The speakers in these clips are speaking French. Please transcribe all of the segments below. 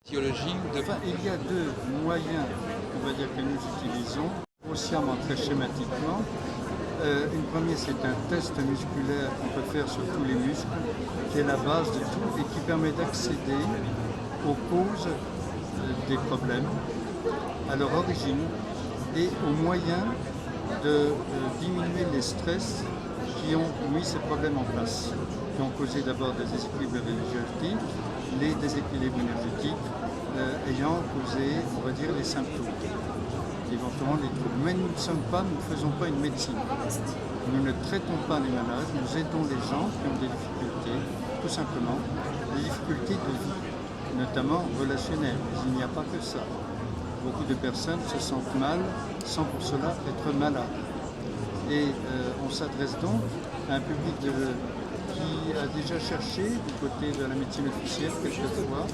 Théologie de... Enfin, il y a deux moyens, on va dire, que nous utilisons, grossièrement, très schématiquement. Une première, c'est un test musculaire qu'on peut faire sur tous les muscles, qui est la base de tout et qui permet d'accéder aux causes des problèmes, à leur origine et aux moyens de diminuer les stress qui ont mis ces problèmes en place, qui ont causé d'abord des déséquilibres énergétiques, les déséquilibres énergétiques ayant causé, on va dire, les symptômes, éventuellement les troubles. Mais nous ne faisons pas une médecine. Nous ne traitons pas les malades, nous aidons les gens qui ont des difficultés, tout simplement, des difficultés de vie, notamment relationnelles. Il n'y a pas que ça. Beaucoup de personnes se sentent mal sans pour cela être malades. Et on s'adresse donc à un public qui a déjà cherché du côté de la médecine officielle quelquefois.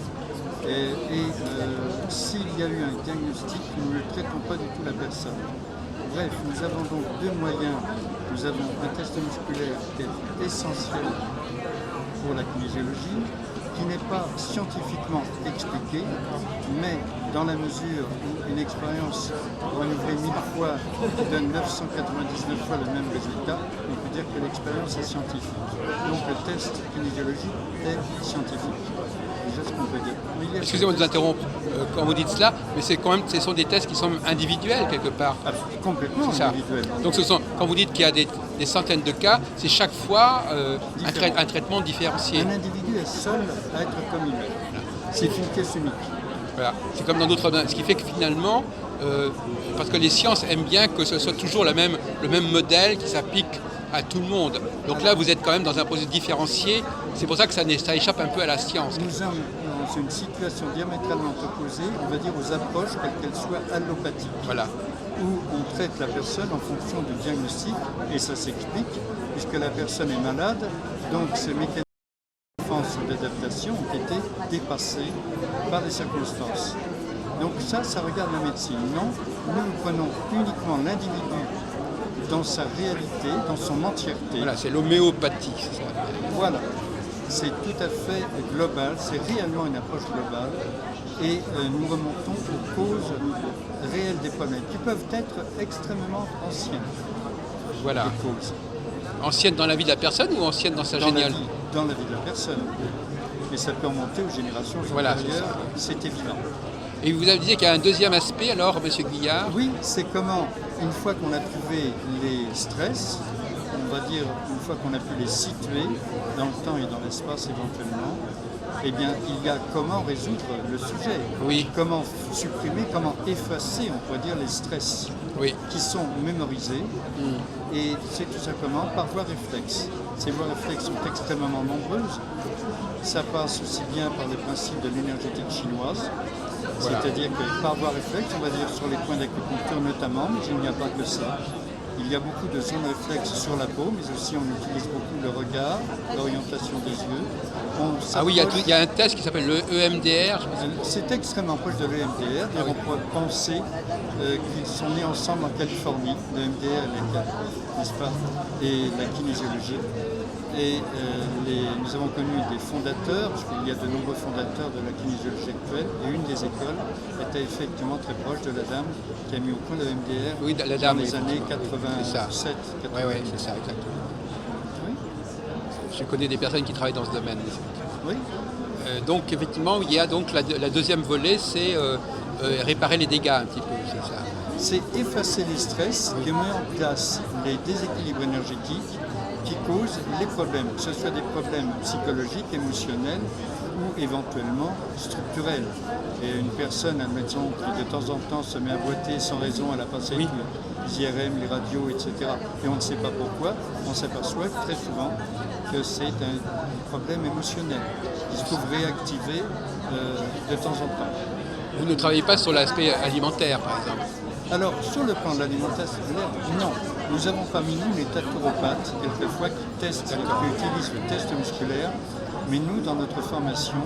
S'il y a eu un diagnostic, nous ne traitons pas du tout la personne. Bref, nous avons donc deux moyens. Nous avons un test musculaire qui est essentiel pour la kinésiologie, qui n'est pas scientifiquement expliqué, mais dans la mesure où une expérience renouvelée 1000 fois donne 999 fois le même résultat, on peut dire que l'expérience est scientifique. Donc le test kinésiologique est scientifique. Déjà ce qu'on peut dire. Excusez-moi de vous interrompre quand vous dites cela, mais c'est quand même, ce sont des tests qui sont individuels quelque part. Complètement individuels. Donc quand vous dites qu'il y a des centaines de cas, c'est chaque fois un traitement différencié. Un individu est seul à être comme il est. C'est une pièce unique. Voilà. C'est comme dans d'autres domaines. Ce qui fait que finalement, parce que les sciences aiment bien que ce soit toujours le même modèle qui s'applique à tout le monde. Donc là, vous êtes quand même dans un processus différencié. C'est pour ça que ça échappe un peu à la science. Nous sommes dans une situation diamétralement opposée, on va dire, aux approches, quelles qu'elles soient allopathiques. Voilà. Où on traite la personne en fonction du diagnostic, et ça s'explique, puisque la personne est malade, donc ces mécanismes de défense ou d'adaptation ont été dépassés par les circonstances. Donc ça regarde la médecine. Non, nous prenons uniquement l'individu dans sa réalité, dans son entièreté. Voilà, c'est l'homéopathie. Voilà, c'est tout à fait global, c'est réellement une approche globale et nous remontons aux causes réelles des problèmes qui peuvent être extrêmement anciennes. Voilà. Les causes. Anciennes dans la vie de la personne ou anciennes dans sa généalogie? Dans la vie de la personne. Mais ça peut remonter aux générations voilà, supérieures, c'est évident. Et vous avez dit qu'il y a un deuxième aspect alors, M. Guillard? Oui, c'est comment, une fois qu'on a trouvé les stress, on va dire, une fois qu'on a pu les situer dans le temps et dans l'espace éventuellement, eh bien, il y a comment résoudre le sujet. Oui. Comment supprimer, comment effacer, on pourrait dire, les stress qui sont mémorisés. Et c'est tout simplement par voie réflexe. Ces voies réflexes sont extrêmement nombreuses. Ça passe aussi bien par les principes de l'énergétique chinoise, voilà. C'est-à-dire que par voie réflexe, on va dire sur les points d'acupuncture notamment, mais il n'y a pas que ça. Il y a beaucoup de zones réflexes sur la peau, mais aussi on utilise beaucoup le regard, l'orientation des yeux. Ah oui, il y a un test qui s'appelle le EMDR. C'est extrêmement proche de l'EMDR. On pourrait penser qu'ils sont nés ensemble en Californie, l'EMDR n'est-ce pas, et la kinésiologie. Et nous avons connu des fondateurs, parce qu'il y a de nombreux fondateurs de la kinésiologie actuelle, et une des écoles était effectivement très proche de la dame qui a mis au point le MDR dans les années 87. Oui, c'est ça, exactement. Oui. Je connais des personnes qui travaillent dans ce domaine. Oui. Donc effectivement, il y a donc la deuxième volet, c'est réparer les dégâts un petit peu, c'est ça. C'est effacer les stress qui met en place les déséquilibres énergétiques qui causent les problèmes, que ce soit des problèmes psychologiques, émotionnels ou éventuellement structurels. Et une personne, admettons, qui de temps en temps se met à boiter sans raison, elle a passé les IRM, les radios, etc. Et on ne sait pas pourquoi, on s'aperçoit très souvent que c'est un problème émotionnel qui se trouve réactivé de temps en temps. Vous ne travaillez pas sur l'aspect alimentaire, par exemple? Alors, sur le plan de l'alimentation, non. Nous avons parmi nous les naturopathes, quelquefois, qui utilisent le test musculaire, mais nous, dans notre formation,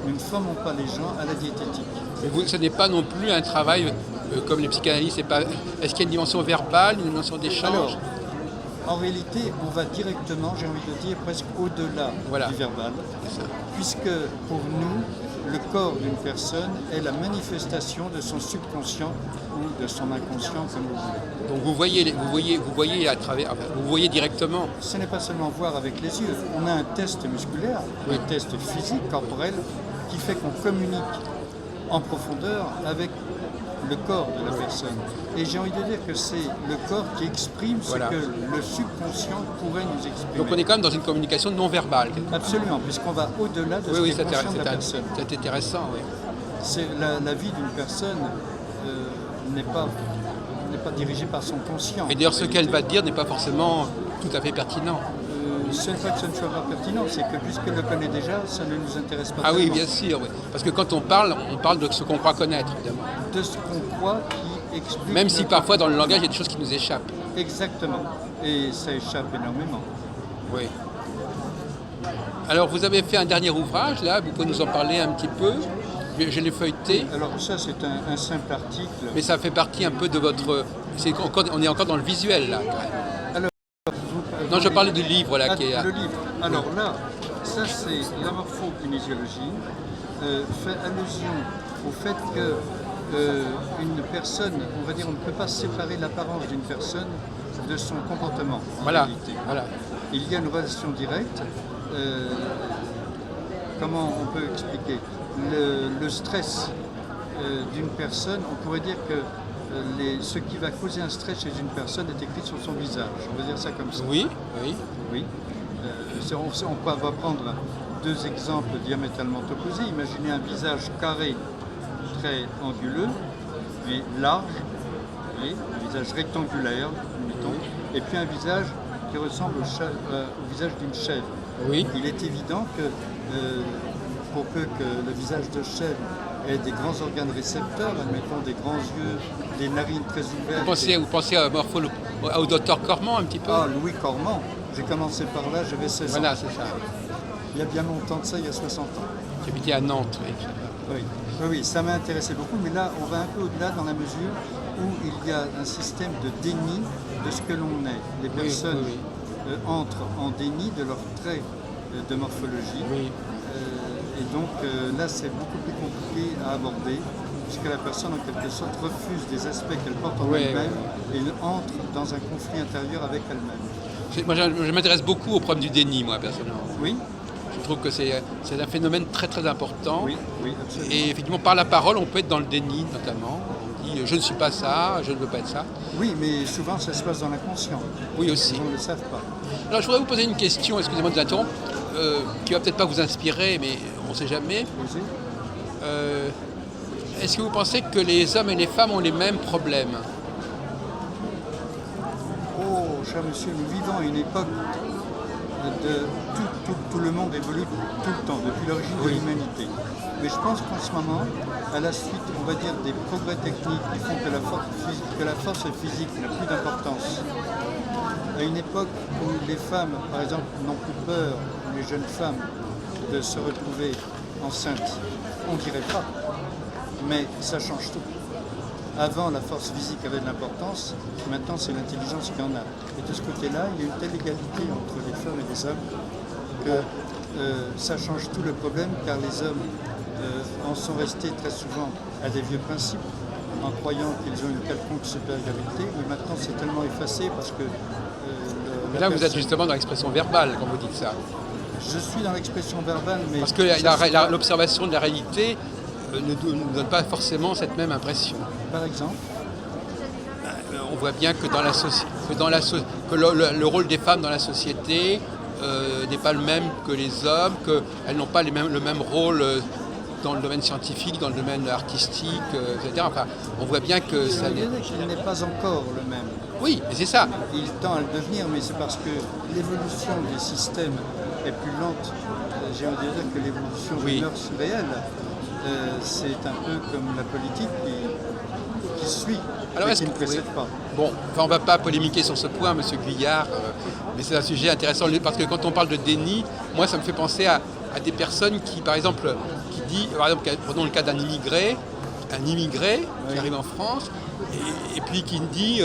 nous ne formons pas les gens à la diététique. Mais vous, ce n'est pas non plus un travail comme les psychanalystes. Est-ce qu'il y a une dimension verbale, une dimension d'échange? Alors, en réalité, on va directement, j'ai envie de dire, presque au-delà du verbal, puisque pour nous, le corps d'une personne est la manifestation de son subconscient ou de son inconscient, comme vous voulez. Donc vous voyez à travers, enfin, vous voyez directement. Ce n'est pas seulement voir avec les yeux. On a un test musculaire, Oui. un test physique, corporel, qui fait qu'on communique en profondeur avec le corps de la personne. Et j'ai envie de dire que c'est le corps qui exprime Voilà. ce que le subconscient pourrait nous exprimer. Donc on est quand même dans une communication non verbale. Absolument, puisqu'on va au-delà de ce Oui, qui est conscient de la personne. c'est intéressant. Oui. C'est la vie d'une personne n'est pas dirigée par son conscient. Et d'ailleurs, ce qu'elle va dire n'est pas forcément tout à fait pertinent. Ce n'est pas que ce ne soit pas pertinent, c'est que puisqu'elle le connaît déjà, ça ne nous intéresse pas Ah oui, tellement. bien sûr. Oui. Parce que quand on parle de ce qu'on croit connaître, évidemment. De ce qu'on croit qui explique... Même si notre- parfois dans le langage, il y a des choses qui nous échappent. Exactement. Et ça échappe énormément. Oui. Alors, vous avez fait un dernier ouvrage, là, vous pouvez nous en parler un petit peu. Je l'ai feuilleté, Alors ça, c'est un simple article. mais ça fait partie un peu de votre... on est encore dans le visuel, là. Alors, Non, je parlais du livre, là, qui est... Le livre. Alors là, ça c'est la morphokinésiologie, fait allusion au fait que une personne, on va dire, on ne peut pas séparer l'apparence d'une personne de son comportement en Voilà, réalité. voilà. Il y a une relation directe. Comment on peut expliquer le stress d'une personne, on pourrait dire que ce qui va causer un stress chez une personne est écrit sur son visage. On va dire ça comme ça. Oui, oui. Oui. On va prendre deux exemples diamétralement opposés. Imaginez un visage carré, très anguleux, mais large, oui, un visage rectangulaire, mettons, et puis un visage qui ressemble au visage d'une chèvre. Oui. Il est évident que pour peu que le visage de chèvre ait des grands organes récepteurs, admettons des grands yeux, des narines très ouvertes. Vous pensez au docteur Cormand un petit peu? Ah, Louis Cormand. J'ai commencé par là, j'avais 16 ans. Voilà, c'est ça. Il y a bien longtemps de ça, il y a 60 ans. J'habitais à Nantes. Oui. Oui, oui, ça m'a intéressé beaucoup, mais là, on va un peu au-delà dans la mesure où il y a un système de déni de ce que l'on est. Les personnes entrent en déni de leurs traits de morphologie. Oui. Et donc là, c'est beaucoup plus compliqué à aborder, puisque la personne, en quelque sorte, refuse des aspects qu'elle porte en elle-même et entre dans un conflit intérieur avec elle-même. Moi, je m'intéresse beaucoup au problème du déni, moi, personnellement. Oui, Je trouve que c'est un phénomène très, très important. oui, oui, absolument. Et effectivement, par la parole, on peut être dans le déni, notamment. On dit « je ne suis pas ça, je ne veux pas être ça ». Oui, mais souvent, ça se passe dans l'inconscient. Oui, aussi. Les gens ne le savent pas. Alors, je voudrais vous poser une question, excusez-moi de vous interrompre, qui va peut-être pas vous inspirer, mais on ne sait jamais. Osez. Est-ce que vous pensez que les hommes et les femmes ont les mêmes problèmes? Oh, cher monsieur, nous vivons à une époque de tout le monde évolue tout le temps, depuis l'origine de l'humanité. Mais je pense qu'en ce moment, à la suite, on va dire, des progrès techniques qui font que la force physique n'a plus d'importance, à une époque où les femmes, par exemple, n'ont plus peur, les jeunes femmes, de se retrouver enceintes, on ne dirait pas, mais ça change tout. Avant, la force physique avait de l'importance, maintenant c'est l'intelligence qui en a. Et de ce côté-là, il y a une telle égalité entre les femmes et les hommes que ça change tout le problème, car les hommes en sont restés très souvent à des vieux principes, en croyant qu'ils ont une quelconque supériorité, mais maintenant c'est tellement effacé parce que... Mais là, vous êtes justement dans l'expression verbale quand vous dites ça. Je suis dans l'expression verbale, mais... Parce que l'observation de la réalité ne nous donne pas forcément cette même impression. Par exemple, On voit bien que, le rôle des femmes dans la société n'est pas le même que les hommes, qu'elles n'ont pas le même rôle dans le domaine scientifique, dans le domaine artistique, etc. Enfin, on voit bien que ça n'est... il n'est pas encore le même. Oui, mais c'est ça. Il tend à le devenir, mais c'est parce que l'évolution des systèmes est plus lente. J'ai envie de dire que l'évolution des mœurs réelles, c'est un peu comme la politique qui suit, Alors, mais qui ne précède pas. Bon, enfin, on ne va pas polémiquer sur ce point, Monsieur Guyard, mais c'est un sujet intéressant, parce que quand on parle de déni, moi, ça me fait penser à des personnes qui, par exemple, prenons le cas d'un immigré, qui arrive en France, et puis qui me dit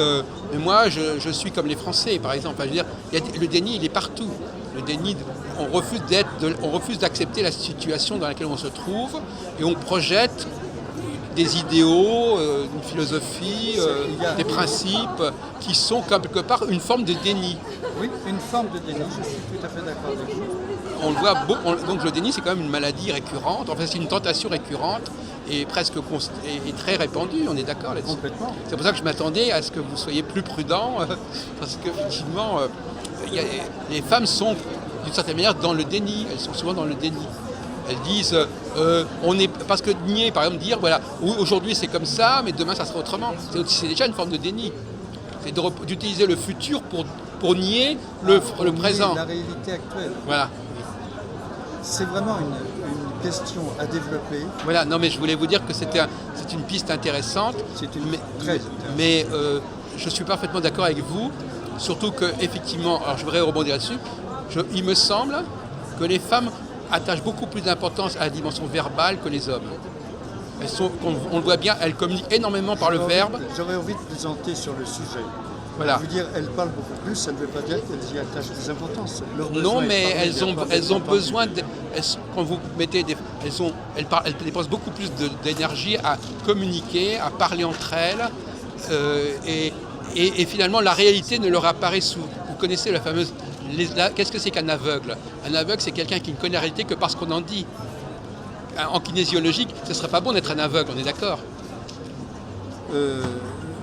mais moi, je suis comme les Français, par exemple. Enfin, je veux dire, le déni, il est partout. Le déni, on refuse d'accepter la situation dans laquelle on se trouve et on projette des idéaux, une philosophie, des principes qui sont quelque part une forme de déni. Oui, une forme de déni, je suis tout à fait d'accord avec vous. On le voit, donc le déni c'est quand même une maladie récurrente, enfin c'est une tentation récurrente et presque et très répandue, on est d'accord là-dessus. Complètement. C'est pour ça que je m'attendais à ce que vous soyez plus prudent, parce qu'effectivement, les femmes sont d'une certaine manière dans le déni, elles sont souvent dans le déni. Elles disent, parce que nier, par exemple, dire, voilà, aujourd'hui c'est comme ça, mais demain ça sera autrement. C'est déjà une forme de déni. C'est d'utiliser le futur pour nier le présent. La réalité actuelle. Voilà. C'est vraiment une question à développer. Voilà, non mais je voulais vous dire que c'est une piste intéressante. C'est une très intéressante. Mais je suis parfaitement d'accord avec vous, surtout que effectivement, alors je voudrais rebondir là-dessus, il me semble que les femmes attachent beaucoup plus d'importance à la dimension verbale que les hommes. On le voit bien, elles communiquent énormément par le verbe. J'aurais envie de plaisanter sur le sujet. Voilà. Je veux dire, elles parlent beaucoup plus, ça ne veut pas dire qu'elles y attachent plus d'importance. Non, mais elles ont besoin, quand vous mettez elles dépensent beaucoup plus d'énergie à communiquer, à parler entre elles, et finalement la réalité ne leur apparaît sous. Vous connaissez la fameuse. Qu'est-ce que c'est qu'un aveugle? Un aveugle, c'est quelqu'un qui ne connaît la réalité que parce qu'on en dit. En kinésiologie, ce ne serait pas bon d'être un aveugle, on est d'accord?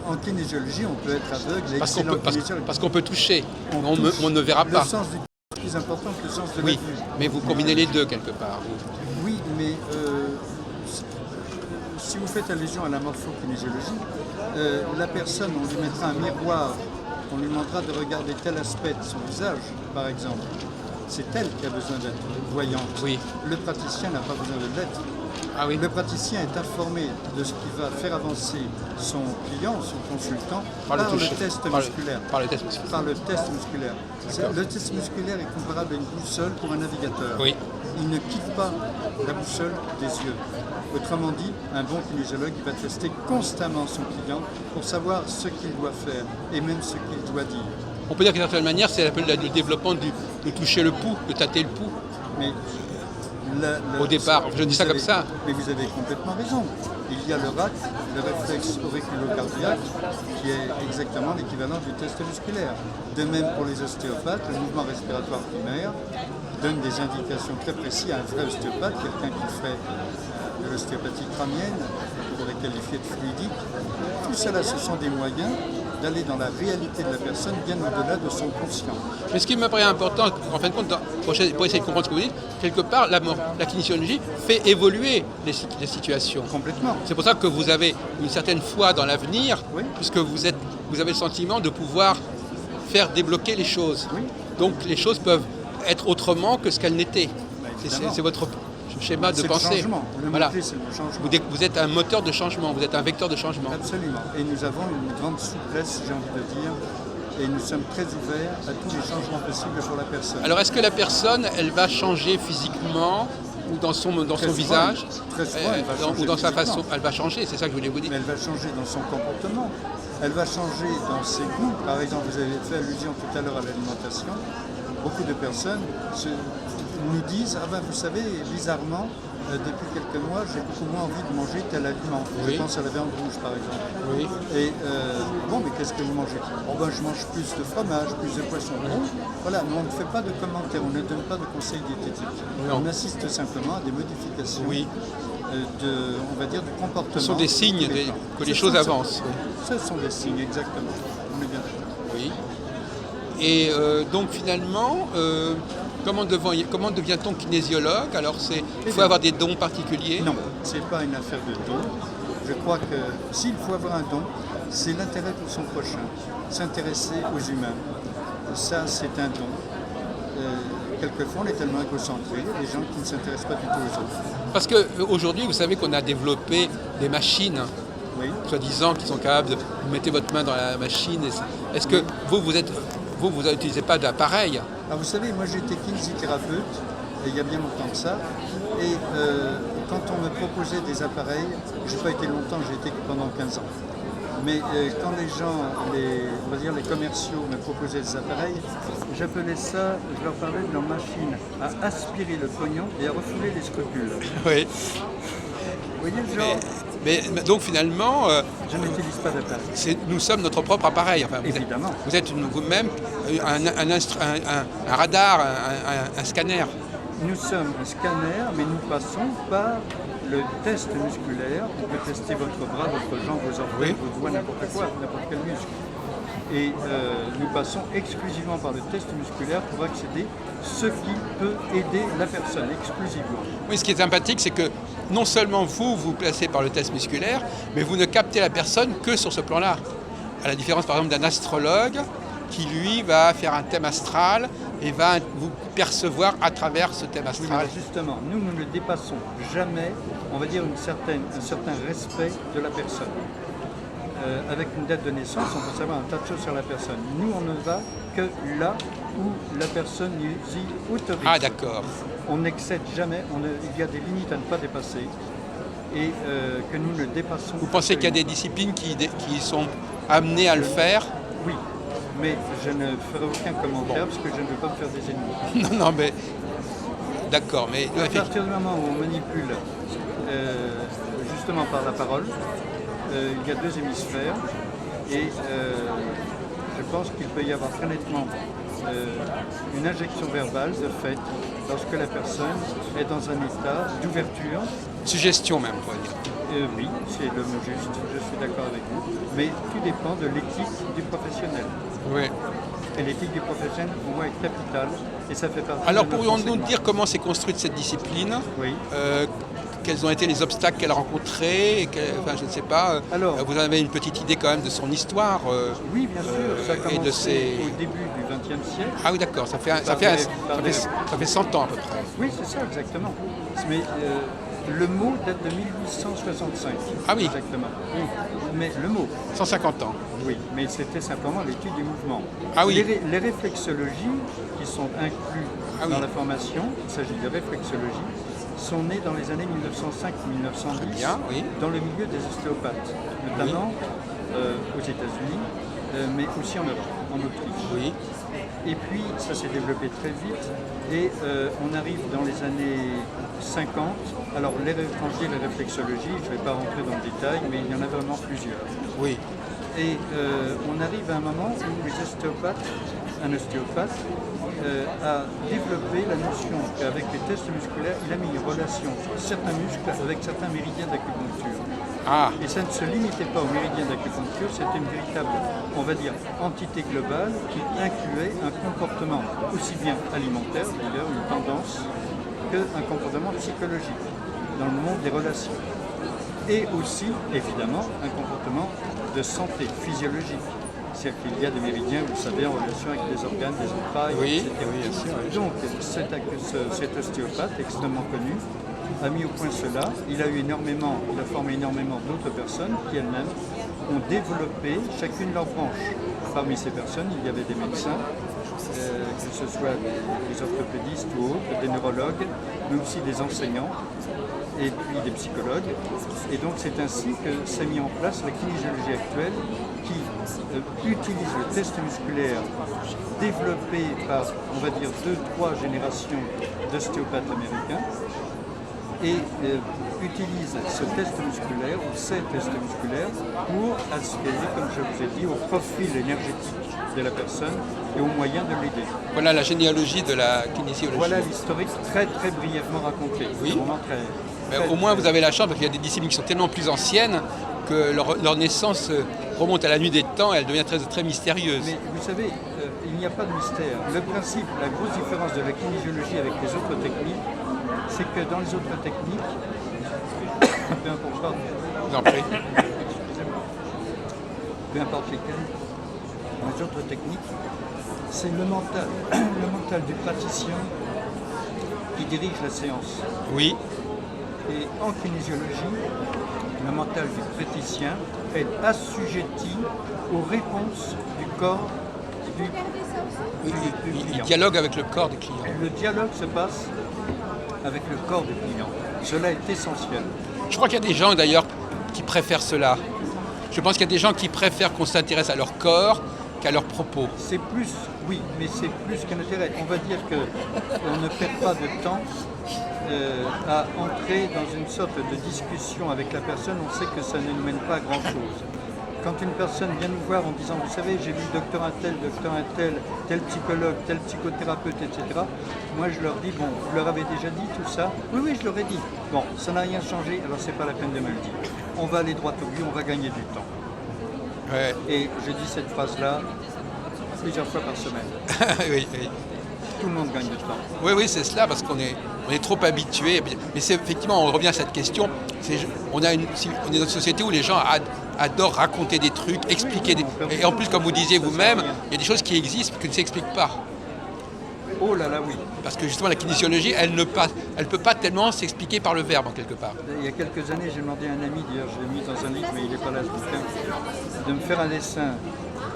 En kinésiologie, on peut être aveugle. Parce qu'on peut toucher, on ne verra pas. Le sens du est plus important que le sens de la Oui, vue. mais vous combinez les deux quelque part. Oui, mais si vous faites allusion à la morphokinésiologie, la personne, on lui mettra un miroir, on lui demandera de regarder tel aspect de son visage, par exemple. C'est elle qui a besoin d'être voyante. Oui. Le praticien n'a pas besoin de l'être. Ah oui. Le praticien est informé de ce qui va faire avancer son client, son consultant, par le test musculaire. Par le test musculaire. Par le test musculaire. Le test musculaire est comparable à une boussole pour un navigateur. Oui. Il ne quitte pas la boussole des yeux. Autrement dit, un bon kinésiologue va tester constamment son client pour savoir ce qu'il doit faire et même ce qu'il doit dire. On peut dire qu'une certaine manière, c'est le développement de toucher le pouls, de tâter le pouls. Mais au départ, je dis ça comme ça. Mais vous avez complètement raison. Il y a le RAC, le réflexe auriculocardiaque, qui est exactement l'équivalent du test musculaire. De même pour les ostéopathes, le mouvement respiratoire primaire donne des indications très précises à un vrai ostéopathe, quelqu'un qui ferait de l'ostéopathie crânienne, pour les qualifier de fluidique. Tout cela, ce sont des moyens d'aller dans la réalité de la personne, bien au-delà de son conscient. Mais ce qui me paraît important, en fin de compte, pour essayer de comprendre ce que vous dites, quelque part, la kinésiologie fait évoluer les situations. Complètement. C'est pour ça que vous avez une certaine foi dans l'avenir, oui. Puisque vous avez le sentiment de pouvoir faire débloquer les choses. Oui. Donc les choses peuvent être autrement que ce qu'elles n'étaient. C'est votre schéma de pensée. Le changement. Voilà. C'est le changement. Vous êtes un moteur de changement, vous êtes un vecteur de changement. Absolument. Et nous avons une grande souplesse, j'ai envie de dire, et nous sommes très ouverts à tous les changements possibles pour la personne. Alors est-ce que la personne, elle va changer physiquement ou dans son visage ou dans sa façon? Elle va changer, c'est ça que je voulais vous dire. Mais elle va changer dans son comportement, elle va changer dans ses goûts. Par exemple, vous avez fait allusion tout à l'heure à l'alimentation. Beaucoup de personnes nous disent « Ah ben vous savez, bizarrement, depuis quelques mois, j'ai beaucoup moins envie de manger tel aliment. » Oui. Je pense à la viande rouge, par exemple. Oui. Et bon, mais qu'est-ce que vous mangez? Oh ben je mange plus de fromage, plus de poisson. Bon, voilà, mais on ne fait pas de commentaires, on ne donne pas de conseils diététiques. On assiste simplement à des modifications on va dire, du comportement. Ce sont des signes que les choses avancent. Ce sont des signes, exactement. On est bien d'accord. Oui. Et donc finalement, comment devient-on kinésiologue? Alors il faut avoir des dons particuliers? Non, ce n'est pas une affaire de dons. Je crois que s'il faut avoir un don, c'est l'intérêt pour son prochain, s'intéresser aux humains. Ça, c'est un don. Quelquefois, on est tellement égocentré, des gens qui ne s'intéressent pas du tout aux autres. Parce qu'aujourd'hui, vous savez qu'on a développé des machines, soi-disant, qui sont capables de... Vous mettez votre main dans la machine. Est-ce que vous n'utilisez pas d'appareil? Vous savez, moi j'étais kinésithérapeute, il y a bien longtemps que ça, et quand on me proposait des appareils, je n'ai pas été longtemps, j'ai été pendant 15 ans. Mais quand les gens, on va dire les commerciaux me proposaient des appareils, j'appelais ça, je leur parlais de leur machine à aspirer le pognon et à refouler les scrupules. Oui. Vous voyez le genre? Mais donc finalement, Je n'utilise pas d'appareil. nous sommes notre propre appareil. Enfin, Évidemment. Vous êtes vous-même un radar, un scanner. Nous sommes un scanner, mais nous passons par le test musculaire. On peut tester votre bras, votre jambe, vos orteils, vos doigts, n'importe quoi, n'importe quel muscle. Et nous passons exclusivement par le test musculaire pour accéder à ce qui peut aider la personne exclusivement. Oui, ce qui est sympathique, c'est que non seulement vous placez par le test musculaire, mais vous ne captez la personne que sur ce plan-là. À la différence, par exemple, d'un astrologue qui, lui, va faire un thème astral et va vous percevoir à travers ce thème astral. Oui, mais justement, nous ne dépassons jamais, on va dire, un certain respect de la personne. Avec une date de naissance, on peut savoir un tas de choses sur la personne. Nous, on ne va que là où la personne nous y autorise. Ah, d'accord. On n'excède jamais, il y a des limites à ne pas dépasser et que nous ne dépassons pas. Vous pensez qu'il y a des disciplines qui sont amenées à le faire? Oui, mais je ne ferai aucun commentaire parce que je ne veux pas me faire des ennemis. Non, mais d'accord, mais À partir du moment où on manipule justement par la parole, il y a deux hémisphères et je pense qu'il peut y avoir très nettement une injection verbale de fait lorsque la personne est dans un état d'ouverture. Suggestion même, on va dire. Oui, c'est le mot juste, je suis d'accord avec vous, mais tout dépend de l'éthique du professionnel. Oui. Et l'éthique du professionnel, pour moi, est capitale et ça fait partie Alors de notre pourrions-nous enseignement. dire comment s'est construite cette discipline? Oui. Quels ont été les obstacles qu'elle a rencontrés enfin, je ne sais pas. Alors, vous avez une petite idée quand même de son histoire. Oui, bien sûr, ça a et commencé de ses... au début du XXe siècle. Ah oui, d'accord, ça fait 100 ans à peu près. Oui, c'est ça, exactement. Mais le mot date de 1865. Ah oui. Exactement. Oui. Mais le mot, 150 ans. oui, mais c'était simplement l'étude du mouvement. Ah oui. Les réflexologies qui sont inclus dans la formation, il s'agit de réflexologie, sont nées dans les années 1905-1910 bien, oui. dans le milieu des ostéopathes, notamment aux États-Unis, mais aussi en Europe, en Autriche. Oui. Et puis ça s'est développé très vite et on arrive dans les années 50. Alors quand je dis les réflexologies, je ne vais pas rentrer dans le détail, mais il y en a vraiment plusieurs. Oui. Et on arrive à un moment où un ostéopathe a développé la notion qu'avec les tests musculaires, il a mis une relation certains muscles avec certains méridiens d'acupuncture. Ah. Et ça ne se limitait pas aux méridiens d'acupuncture, c'était une véritable, on va dire, entité globale qui incluait un comportement aussi bien alimentaire, d'ailleurs une tendance, qu'un comportement psychologique dans le monde des relations. Et aussi, évidemment, un comportement de santé physiologique. C'est-à-dire qu'il y a des méridiens, vous savez, en relation avec les organes, les entrailles, Oui, etc. oui, bien sûr, oui. Donc, cet ostéopathe extrêmement connu a mis au point cela. Il a formé énormément d'autres personnes qui elles-mêmes ont développé chacune leur branche. Parmi ces personnes, il y avait des médecins, que ce soit des orthopédistes ou autres, des neurologues, mais aussi des enseignants et puis des psychologues. Et donc c'est ainsi que s'est mis en place la kinésiologie actuelle qui utilise le test musculaire développé par, on va dire, 2-3 générations d'ostéopathes américains et utilise ce test musculaire ou ces tests musculaires pour aspirer, comme je vous ai dit, au profil énergétique de la personne et aux moyens de l'aider. Voilà la généalogie de la kinésiologie. Voilà l'historique très très brièvement raconté. Oui. Vraiment très, Mais au moins vous avez la chance parce qu'il y a des disciplines qui sont tellement plus anciennes que leur naissance remonte à la nuit des temps et elle devient très, très mystérieuse. Mais vous savez, il n'y a pas de mystère. Le principe, la grosse différence de la kinésiologie avec les autres techniques, c'est que dans les autres techniques, peu importe, pardon, Je vous en prie. peu importe lesquelles, dans les autres techniques, c'est le mental du praticien qui dirige la séance. Oui. Et en kinésiologie, le mental du praticien est assujetti aux réponses du corps du Il client. dialogue avec le corps du client. Le dialogue se passe avec le corps du client. Cela est essentiel. Je crois qu'il y a des gens d'ailleurs qui préfèrent cela. Je pense qu'il y a des gens qui préfèrent qu'on s'intéresse à leur corps qu'à leurs propos. C'est plus, oui, mais c'est plus qu'un intérêt. On va dire qu'on ne perd pas de temps à entrer dans une sorte de discussion avec la personne. On sait que ça ne nous mène pas à grand-chose. Quand une personne vient nous voir en disant, vous savez, j'ai vu docteur un tel, tel psychologue, tel psychothérapeute, etc. Moi, je leur dis, bon, vous leur avez déjà dit tout ça? Oui, oui, je leur ai dit. Bon, ça n'a rien changé, alors c'est pas la peine de me le dire. On va aller droit au but, on va gagner du temps. Ouais. Et je dis cette phrase-là plusieurs fois par semaine. Oui, oui. Tout le monde gagne du temps. Oui, oui, c'est cela, parce qu'on est trop habitué. Mais c'est effectivement, on revient à cette question. On est dans une société où les gens adorent raconter des trucs, expliquer des... Et en plus, comme vous disiez vous-même, il y a des choses qui existent mais qui ne s'expliquent pas. Oh là là, oui. Parce que justement, la kinésiologie, elle ne peut pas tellement s'expliquer par le verbe, en quelque part. Il y a quelques années, j'ai demandé à un ami, d'ailleurs je l'ai mis dans un livre, mais il n'est pas là ce bouquin, de me faire un dessin.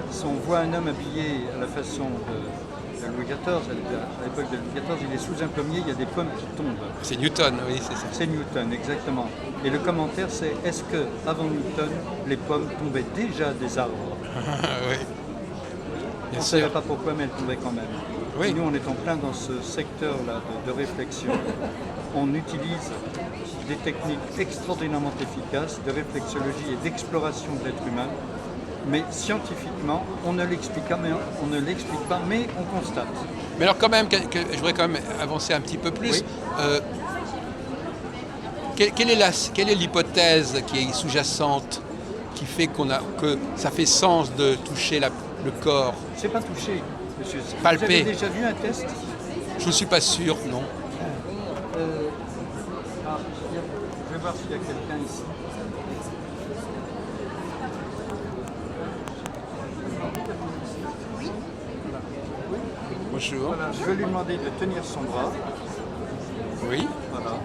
Si on voit un homme habillé à la façon de Louis XIV, à l'époque de Louis XIV, il est sous un pommier, il y a des pommes qui tombent. C'est Newton, oui, c'est ça. C'est Newton, exactement. Et le commentaire, c'est est-ce que avant Newton, les pommes tombaient déjà des arbres? Oui. On ne savait pas pourquoi, mais elles tombaient quand même. Oui. Nous, on est en plein dans ce secteur-là de réflexion. On utilise des techniques extraordinairement efficaces de réflexologie et d'exploration de l'être humain. Mais scientifiquement, on ne l'explique pas, mais on constate. Mais alors quand même, je voudrais quand même avancer un petit peu plus. Oui. Quelle est l'hypothèse qui est sous-jacente, qui fait que ça fait sens de toucher le corps? C'est pas touché, monsieur. Palper. Vous avez déjà vu un test? Je ne suis pas sûr, non. Je vais voir s'il y a quelqu'un ici. Bonjour. Voilà, je vais lui demander de tenir son bras. Oui. Voilà.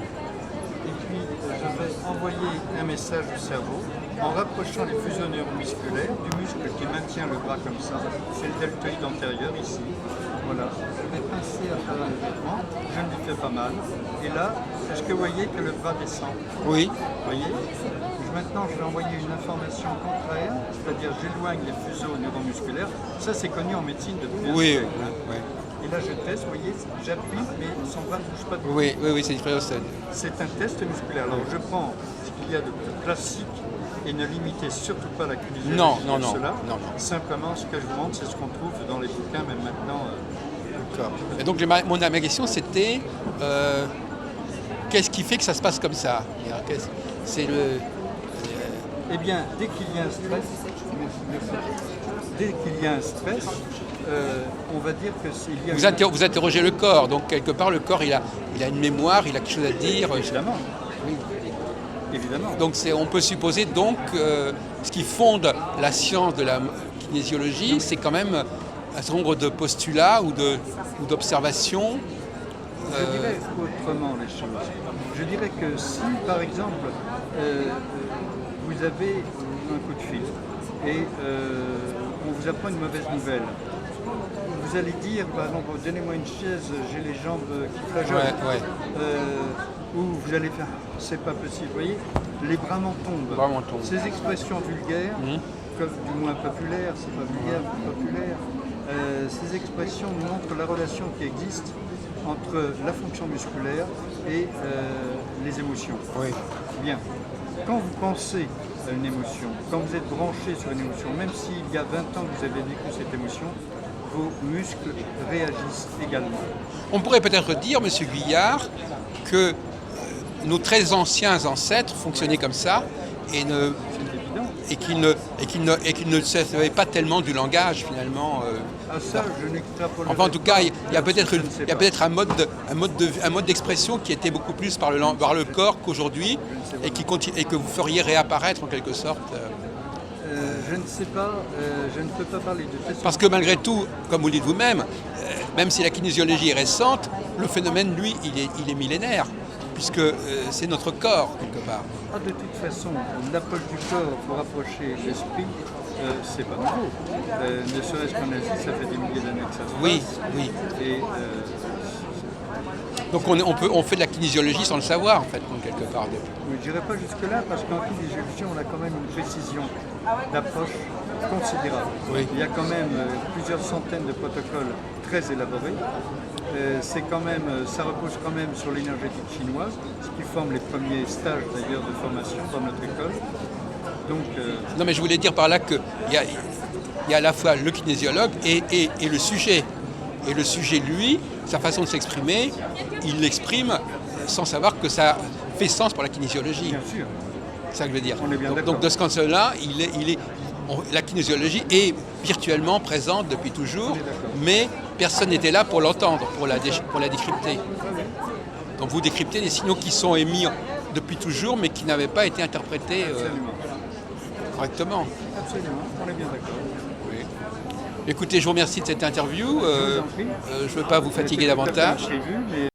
Et puis, je vais envoyer un message au cerveau en rapprochant les fuseaux neuromusculaires du muscle qui maintient le bras comme ça. C'est le deltoïde antérieur ici. Voilà. Je vais pincer à travers le vêtement. Je ne lui fais pas mal. Et là, est-ce que vous voyez que le bras descend? Oui. Vous voyez? Maintenant, je vais envoyer une information contraire, c'est-à-dire j'éloigne les fuseaux neuromusculaires. Ça, c'est connu en médecine depuis un siècle. Oui. Et là, je teste, vous voyez, j'appuie, mais son bras ne bouge pas de tout. Oui, c'est une expérience. C'est un test musculaire. Alors, je prends ce qu'il y a de plus classique et ne limitez surtout pas la kinésiologie Non. cela. Simplement, ce que je vous montre, c'est ce qu'on trouve dans les bouquins, même maintenant. D'accord. Et donc, ma question, c'était qu'est-ce qui fait que ça se passe comme ça? C'est le... Eh bien, dès qu'il y a un stress, on va dire que s'il y a... Vous interrogez le corps, donc quelque part le corps il a une mémoire, il a quelque chose à dire. Évidemment. Oui. Évidemment. Donc on peut supposer donc ce qui fonde la science de la kinésiologie, c'est quand même un certain nombre de postulats ou d'observations. Je dirais autrement les choses. Je dirais que si, par exemple, vous avez un coup de fil et on vous apprend une mauvaise nouvelle, vous allez dire, par exemple, donnez-moi une chaise, j'ai les jambes qui flageolent. Ou vous allez faire, c'est pas possible. Vous voyez, les bras m'en tombent. Ces expressions vulgaires, comme, du moins populaires, c'est pas vulgaire, mais populaire, ces expressions nous montrent la relation qui existe entre la fonction musculaire et les émotions. Oui. Bien. Quand vous pensez à une émotion, quand vous êtes branché sur une émotion, même s'il y a 20 ans que vous avez vécu cette émotion, vos muscles réagissent également. On pourrait peut-être dire, M. Guyard, que nos très anciens ancêtres fonctionnaient comme ça et qu'ils ne savaient pas tellement du langage finalement. Ça, je n'extrapole pas. Enfin, en tout cas, il y a peut-être un mode d'expression qui était beaucoup plus par le corps qu'aujourd'hui et que vous feriez réapparaître en quelque sorte. Je ne sais pas, je ne peux pas parler de ça. Parce que malgré tout, comme vous le dites vous-même, même si la kinésiologie est récente, le phénomène, lui, il est millénaire, puisque c'est notre corps, quelque part. De toute façon, l'approche du corps pour approcher l'esprit, c'est pas nouveau. Ne serait-ce qu'en Asie, ça fait des milliers d'années que ça se passe. Oui. Et Donc on fait de la kinésiologie sans le savoir, en fait, quelque part. Mais je n'irai pas jusque-là parce qu'en kinésiologie, on a quand même une précision d'approche considérable. Oui. Il y a quand même plusieurs centaines de protocoles très élaborés. Ça repose quand même sur l'énergétique chinoise, ce qui forme les premiers stages d'ailleurs de formation dans notre école. Donc, Non, mais je voulais dire par là qu'il y a à la fois le kinésiologue et le sujet. Et le sujet, lui, sa façon de s'exprimer, il l'exprime sans savoir que ça fait sens pour la kinésiologie. bien sûr, C'est ça que je veux dire. On est bien d'accord. Donc de ce sens-là, la kinésiologie est virtuellement présente depuis toujours, On est d'accord. mais personne n'était là pour l'entendre, pour la décrypter. Donc vous décryptez des signaux qui sont émis depuis toujours, mais qui n'avaient pas été interprétés absolument. correctement. Absolument, on est bien d'accord. Écoutez, je vous remercie de cette interview. Je vous en prie. Je ne veux pas vous fatiguer C'était tout à fait davantage. imprévu, mais